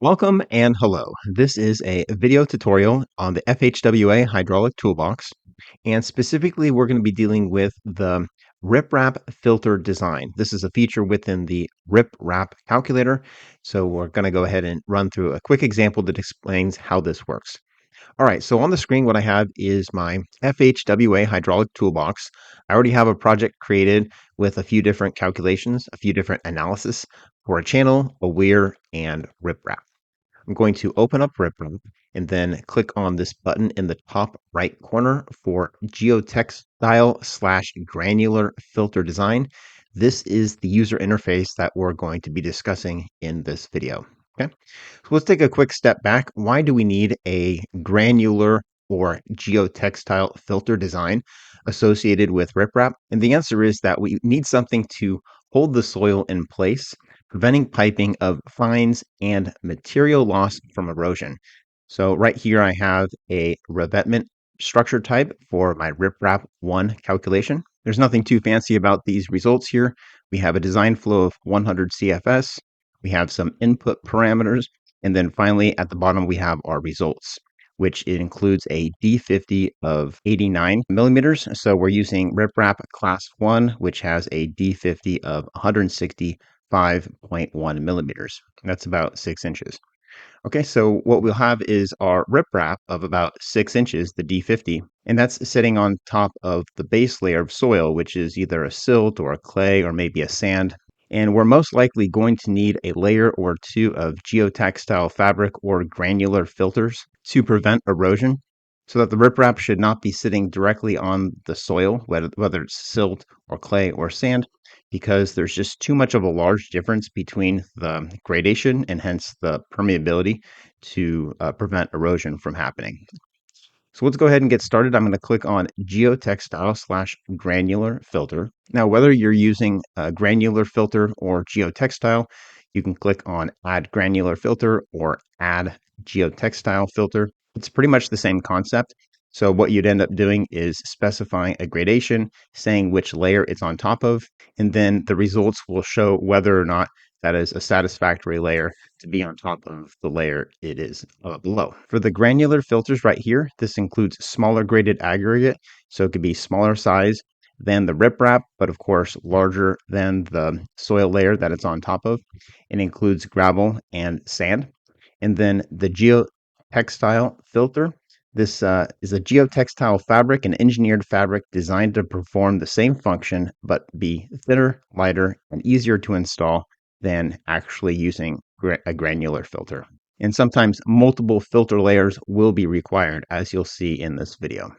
Welcome and hello. This is a video tutorial on the FHWA hydraulic toolbox, and specifically we're going to be dealing with the Riprap filter design. This is a feature within the Riprap calculator, so we're going to go ahead and run through a quick example that explains how this works. All right, so on the screen, what I have is my FHWA hydraulic toolbox. I already have a project created with a few different calculations, a few different analysis for a channel, a weir, and Riprap. I'm going to open up Riprap and then click on this button in the top right corner for geotextile/granular filter design. This is the user interface that we're going to be discussing in this video. Okay, so let's take a quick step back. Why do we need a granular or geotextile filter design associated with Riprap? And the answer is that we need something to hold the soil in place, preventing piping of fines and material loss from erosion. So right here I have a revetment structure type for my Riprap 1 calculation. There's nothing too fancy about these results here. We have a design flow of 100 CFS. We have some input parameters. And then finally at the bottom we have our results, which it includes a D50 of 89 millimeters. So we're using Riprap class 1, which has a D50 of 165.1 millimeters. That's about 6 inches. Okay, so what we'll have is our riprap of about 6 inches, the D50, and that's sitting on top of the base layer of soil, which is either a silt or a clay or maybe a sand. And we're most likely going to need a layer or two of geotextile fabric or granular filters to prevent erosion, so that the riprap should not be sitting directly on the soil, whether it's silt or clay or sand, because there's just too much of a large difference between the gradation and hence the permeability to prevent erosion from happening. So let's go ahead and get started. I'm going to click on geotextile/granular filter. Now, whether you're using a granular filter or geotextile, you can click on add granular filter or add geotextile filter. It's pretty much the same concept. So what you'd end up doing is specifying a gradation, saying which layer it's on top of, and then the results will show whether or not that is a satisfactory layer to be on top of the layer it is below. For the granular filters right here, this includes smaller graded aggregate, so it could be smaller size than the riprap, but of course larger than the soil layer that it's on top of. It includes gravel and sand. And then the geotextile filter. This is a geotextile fabric, an engineered fabric designed to perform the same function, but be thinner, lighter, and easier to install than actually using a granular filter. And sometimes multiple filter layers will be required, as you'll see in this video.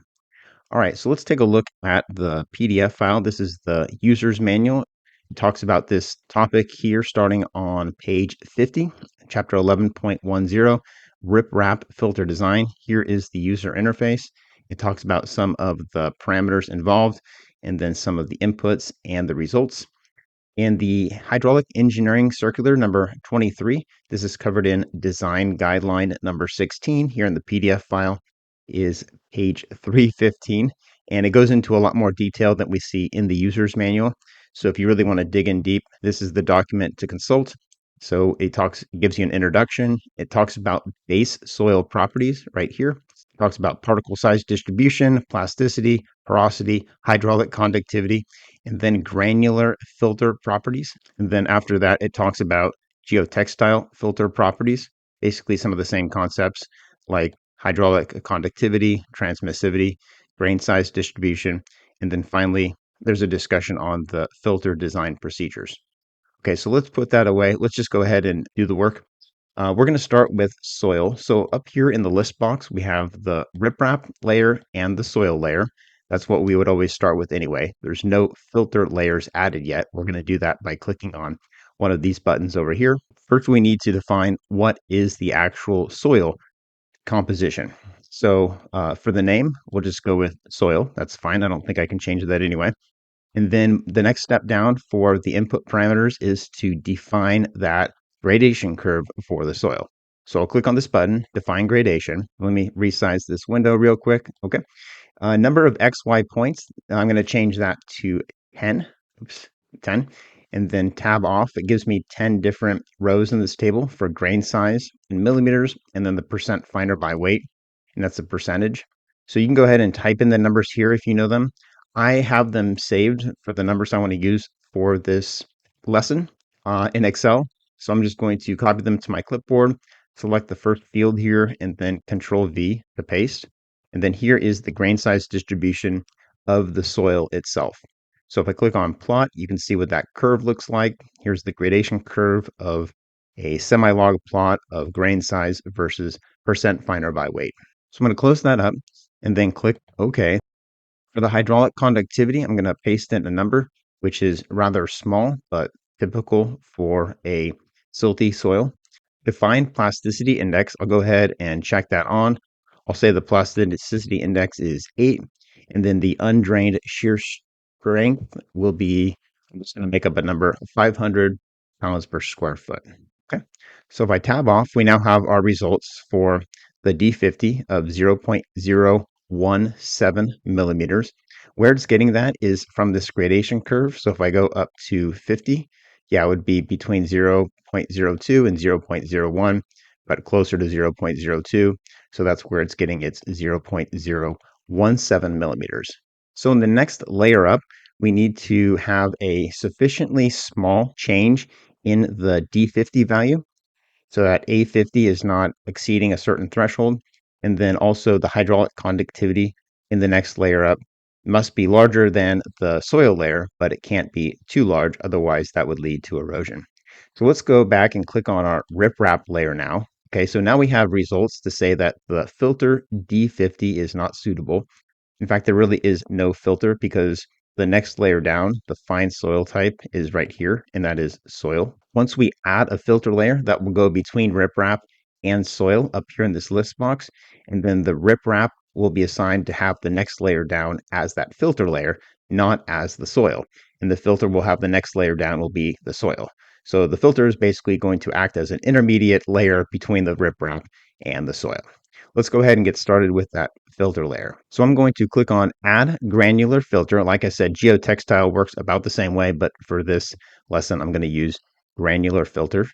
All right, so let's take a look at the PDF file. This is the user's manual. It talks about this topic here starting on page 50, chapter 11.10, Riprap filter design. Here is the user interface. It talks about some of the parameters involved and then some of the inputs and the results. In the hydraulic engineering circular number 23, this is covered in design guideline number 16 here in the PDF file is page 315, and it goes into a lot more detail than we see in the user's manual. So if you really want to dig in deep, this is the document to consult. So it gives you an introduction. It talks about base soil properties right here. It talks about particle size distribution, plasticity, porosity, hydraulic conductivity, and then granular filter properties. And then after that, it talks about geotextile filter properties, basically some of the same concepts like hydraulic conductivity, transmissivity, grain size distribution, and then finally, there's a discussion on the filter design procedures. Okay, so let's put that away. Let's just go ahead and do the work. We're going to start with soil. So up here in the list box, we have the riprap layer and the soil layer. That's what we would always start with anyway. There's no filter layers added yet. We're going to do that by clicking on one of these buttons over here. First, we need to define what is the actual soil composition. So for the name, we'll just go with soil. That's fine. I don't think I can change that anyway. And then the next step down for the input parameters is to define that gradation curve for the soil. So I'll click on this button, define gradation. Let me resize this window real quick. Okay. Number of XY points, I'm going to change that to 10. Oops, 10. and then tab off. It gives me 10 different rows in this table for grain size in millimeters, and then the percent finer by weight, and that's a percentage. So you can go ahead and type in the numbers here if you know them. I have them saved for the numbers I want to use for this lesson in Excel. So I'm just going to copy them to my clipboard, select the first field here, and then Control V to paste. And then here is the grain size distribution of the soil itself. So if I click on plot, you can see what that curve looks like. Here's the gradation curve of a semi-log plot of grain size versus percent finer by weight. So I'm going to close that up and then click OK. For the hydraulic conductivity, I'm going to paste in a number, which is rather small, but typical for a silty soil. Define plasticity index, I'll go ahead and check that on. I'll say the plasticity index is 8, and then the undrained shear strength will be, I'm just going to make up a number, 500 pounds per square foot. Okay, so if I tab off, we now have our results for the D50 of 0.017 millimeters. Where it's getting that is from this gradation curve. So if I go up to 50, yeah, it would be between 0.02 and 0.01, but closer to 0.02. So that's where it's getting its 0.017 millimeters. So in the next layer up, we need to have a sufficiently small change in the D50 value so that A50 is not exceeding a certain threshold. And then also the hydraulic conductivity in the next layer up must be larger than the soil layer, but it can't be too large, otherwise that would lead to erosion. So let's go back and click on our riprap layer now. Okay, so now we have results to say that the filter D50 is not suitable. In fact, there really is no filter because the next layer down, the fine soil type, is right here, and that is soil. Once we add a filter layer, that will go between riprap and soil up here in this list box, and then the riprap will be assigned to have the next layer down as that filter layer, not as the soil. And the filter will have the next layer down will be the soil. So the filter is basically going to act as an intermediate layer between the riprap and the soil. Let's go ahead and get started with that filter layer. So I'm going to click on Add Granular Filter. Like I said, geotextile works about the same way, but for this lesson, I'm going to use granular filter.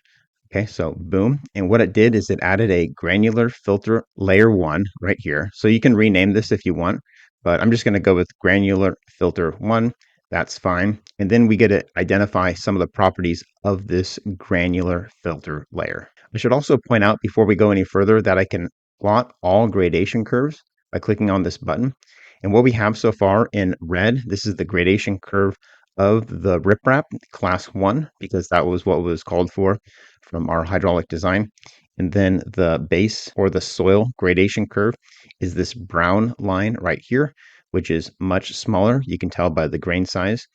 Okay, so boom. And what it did is it added a granular filter layer 1 right here. So you can rename this if you want, but I'm just going to go with granular filter 1. That's fine. And then we get to identify some of the properties of this granular filter layer. I should also point out before we go any further that I can plot all gradation curves by clicking on this button. And what we have so far in red, this is the gradation curve of the riprap class 1, because that was what was called for from our hydraulic design. And then the base or the soil gradation curve is this brown line right here, which is much smaller. You can tell by the grain size.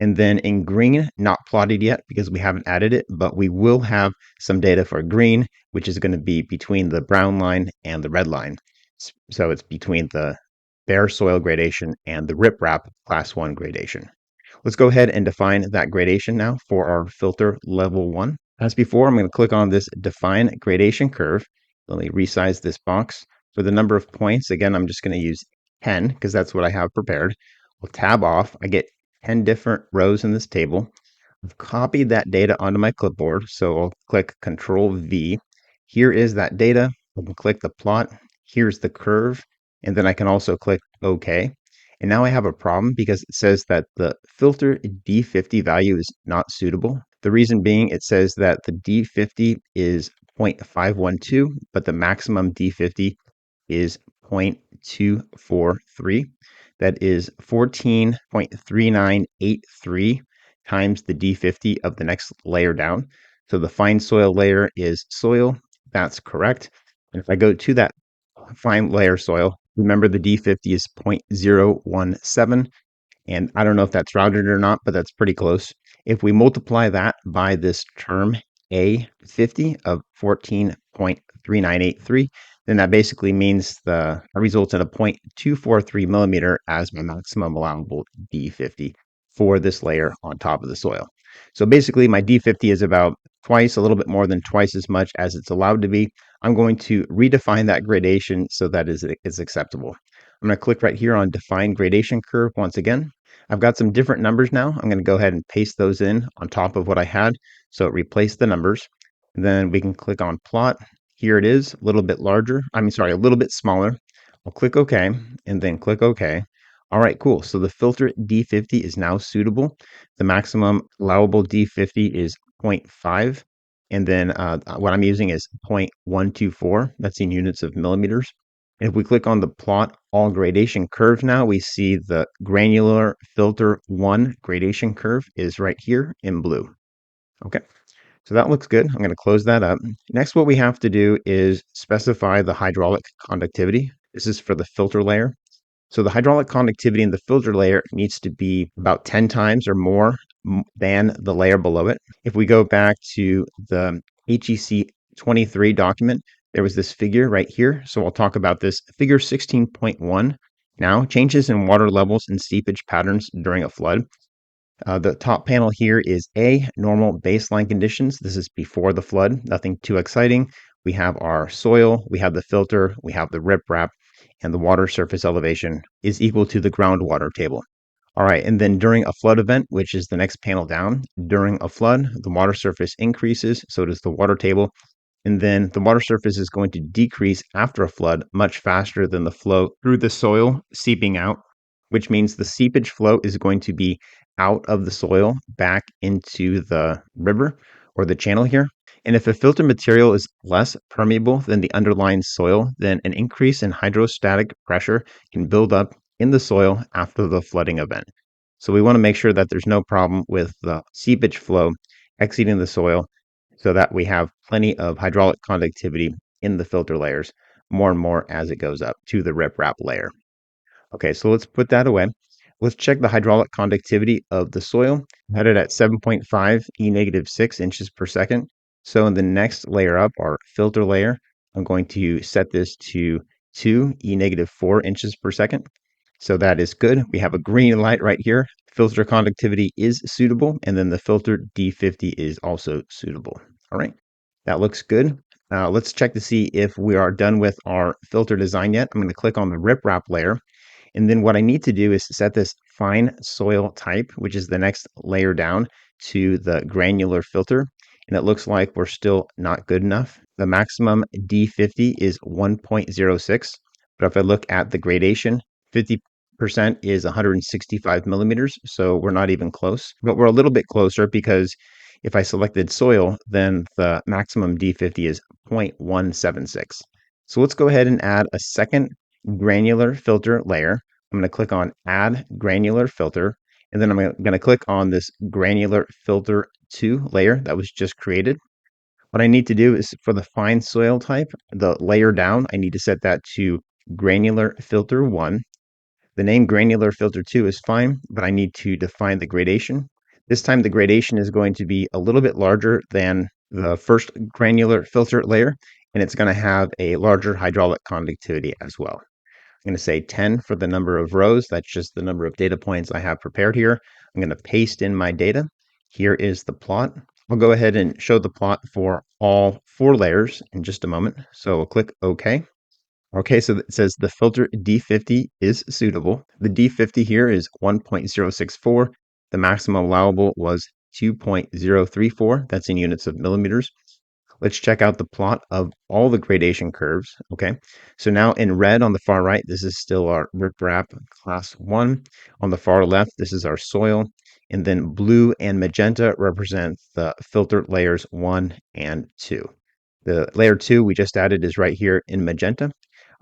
And then in green, not plotted yet because we haven't added it, but we will have some data for green, which is going to be between the brown line and the red line. So it's between the bare soil gradation and the riprap class 1 gradation. Let's go ahead and define that gradation now for our filter level 1. As before, I'm going to click on this define gradation curve. Let me resize this box. For the number of points, again, I'm just going to use 10 because that's what I have prepared. We'll tab off. I get 10 different rows in this table. I've copied that data onto my clipboard, so I'll click Control V. Here is that data. I can click the plot. Here's the curve, and then I can also click OK. And now I have a problem because it says that the filter D50 value is not suitable. The reason being it says that the D50 is 0.512, but the maximum D50 is 0.243. That is 14.3983 times the D50 of the next layer down. So the fine soil layer is soil. That's correct. And if I go to that fine layer soil, remember the D50 is 0.017. And I don't know if that's rounded or not, but that's pretty close. If we multiply that by this term A50 of 14.3983, then that basically means the results in a 0.243 millimeter as my maximum allowable D50 for this layer on top of the soil. So basically my D50 is about twice, a little bit more than twice as much as it's allowed to be. I'm going to redefine that gradation so that is acceptable. I'm going to click right here on define gradation curve once again. I've got some different numbers now. I'm going to go ahead and paste those in on top of what I had. So it replaced the numbers. And then we can click on plot. Here it is, a little bit larger. A little bit smaller. I'll click OK and then click OK. All right, cool. So the filter D50 is now suitable. The maximum allowable D50 is 0.5. And then what I'm using is 0.124. That's in units of millimeters. If we click on the plot all gradation curve now, we see the granular filter 1 gradation curve is right here in blue. Okay, so that looks good. I'm going to close that up. Next, what we have to do is specify the hydraulic conductivity. This is for the filter layer. So the hydraulic conductivity in the filter layer needs to be about 10 times or more than the layer below it. If we go back to the HEC 23 document, there was this figure right here. So I'll talk about this. Figure 16.1 now, changes in water levels and seepage patterns during a flood. The top panel here is A, normal baseline conditions. This is before the flood, nothing too exciting. We have our soil, we have the filter, we have the riprap, and the water surface elevation is equal to the groundwater table. All right, and then during a flood event, which is the next panel down, during a flood, the water surface increases, so does the water table. And then the water surface is going to decrease after a flood much faster than the flow through the soil seeping out, which means the seepage flow is going to be out of the soil back into the river or the channel here. And if a filter material is less permeable than the underlying soil, then an increase in hydrostatic pressure can build up in the soil after the flooding event. So we want to make sure that there's no problem with the seepage flow exceeding the soil so that we have plenty of hydraulic conductivity in the filter layers more and more as it goes up to the riprap layer. Okay, so let's put that away. Let's check the hydraulic conductivity of the soil. I had it at 7.5 E-6 inches per second. So in the next layer up, our filter layer, I'm going to set this to 2 E-4 inches per second. So that is good. We have a green light right here. Filter conductivity is suitable, and then the filter D50 is also suitable. All right, that looks good. Let's check to see if we are done with our filter design yet. I'm going to click on the riprap layer. And then what I need to do is set this fine soil type, which is the next layer down, to the granular filter. And it looks like we're still not good enough. The maximum D50 is 1.06. But if I look at the gradation, 50% is 165 millimeters. So we're not even close. But we're a little bit closer because if I selected soil, then the maximum D50 is 0.176. So let's go ahead and add a second granular filter layer. I'm going to click on add granular filter, and then I'm going to click on this granular filter 2 layer that was just created. What I need to do is for the fine soil type, the layer down, I need to set that to granular filter 1. The name granular filter 2 is fine, but I need to define the gradation. This time the gradation is going to be a little bit larger than the first granular filter layer, and it's going to have a larger hydraulic conductivity as well. I'm going to say 10 for the number of rows. That's just the number of data points I have prepared here. I'm going to paste in my data. Here is the plot. I'll go ahead and show the plot for all 4 layers in just a moment. So we'll click OK. Okay, so it says the filter D50 is suitable. The D50 here is 1.064. The maximum allowable was 2.034. That's in units of millimeters. Let's check out the plot of all the gradation curves. Okay, so now in red on the far right, this is still our riprap class 1. On the far left, this is our soil. And then blue and magenta represent the filter layers 1 and 2. The layer 2 we just added is right here in magenta.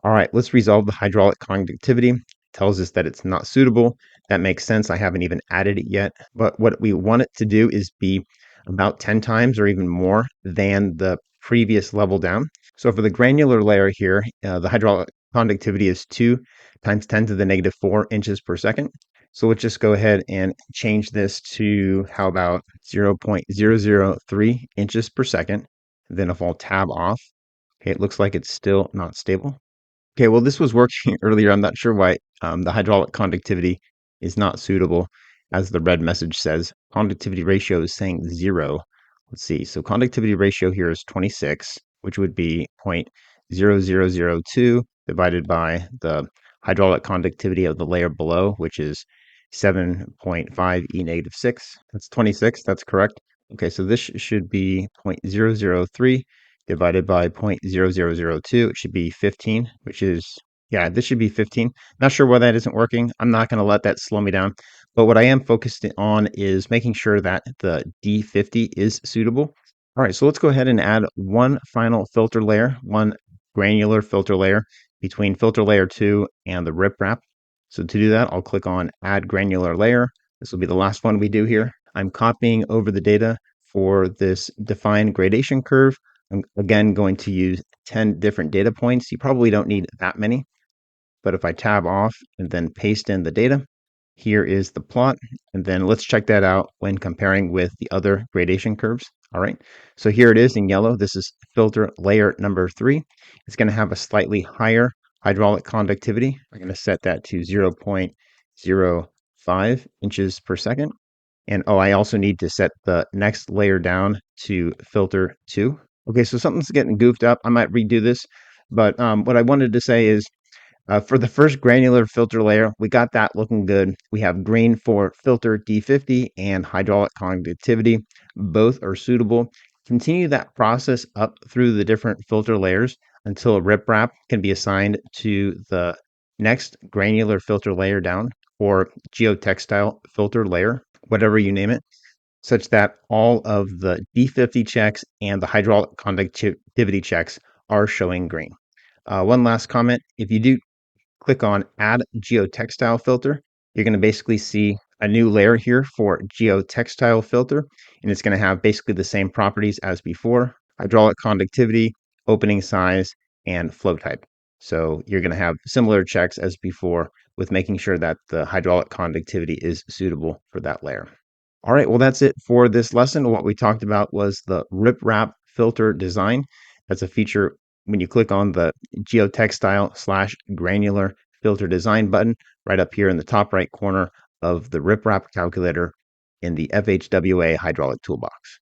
All right, let's resolve the hydraulic conductivity. It tells us that it's not suitable. That makes sense. I haven't even added it yet. But what we want it to do is be about 10 times or even more than the previous level down. So for the granular layer here, the hydraulic conductivity is 2 times 10 to the negative 4 inches per second. So let's just go ahead and change this to, how about 0.003 inches per second. Then if I'll tab off, okay, it looks like it's still not stable. Okay, well, this was working earlier. I'm not sure why the hydraulic conductivity is not suitable. As the red message says, conductivity ratio is saying 0. Let's see. So conductivity ratio here is 26, which would be 0.0002 divided by the hydraulic conductivity of the layer below, which is 7.5 e negative 6. That's 26. That's correct. Okay, so this should be 0.003 divided by 0.0002. It should be 15, which is, yeah, this should be 15. Not sure why that isn't working. I'm not going to let that slow me down. But what I am focused on is making sure that the D50 is suitable. All right, so let's go ahead and add one final filter layer, one granular filter layer between filter layer 2 and the riprap. So to do that, I'll click on Add Granular Layer. This will be the last one we do here. I'm copying over the data for this defined gradation curve. I'm again going to use 10 different data points. You probably don't need that many, but if I tab off and then paste in the data, here is the plot. And then let's check that out when comparing with the other gradation curves. All right, so here it is in yellow. This is filter layer number 3. It's going to have a slightly higher hydraulic conductivity. I'm going to set that to 0.05 inches per second. And oh, I also need to set the next layer down to filter 2. Okay, so something's getting goofed up. I might redo this, but what I wanted to say is for the first granular filter layer, we got that looking good. We have green for filter D50 and hydraulic conductivity. Both are suitable. Continue that process up through the different filter layers until a riprap can be assigned to the next granular filter layer down, or geotextile filter layer, whatever you name it, such that all of the D50 checks and the hydraulic conductivity checks are showing green. One last comment, if you do click on Add Geotextile Filter, you're going to basically see a new layer here for Geotextile Filter, and it's going to have basically the same properties as before: hydraulic conductivity, opening size, and flow type. So you're going to have similar checks as before with making sure that the hydraulic conductivity is suitable for that layer. All right, well, that's it for this lesson. What we talked about was the Riprap filter design. That's a feature when you click on the geotextile/granular filter design button right up here in the top right corner of the Riprap calculator in the FHWA hydraulic toolbox.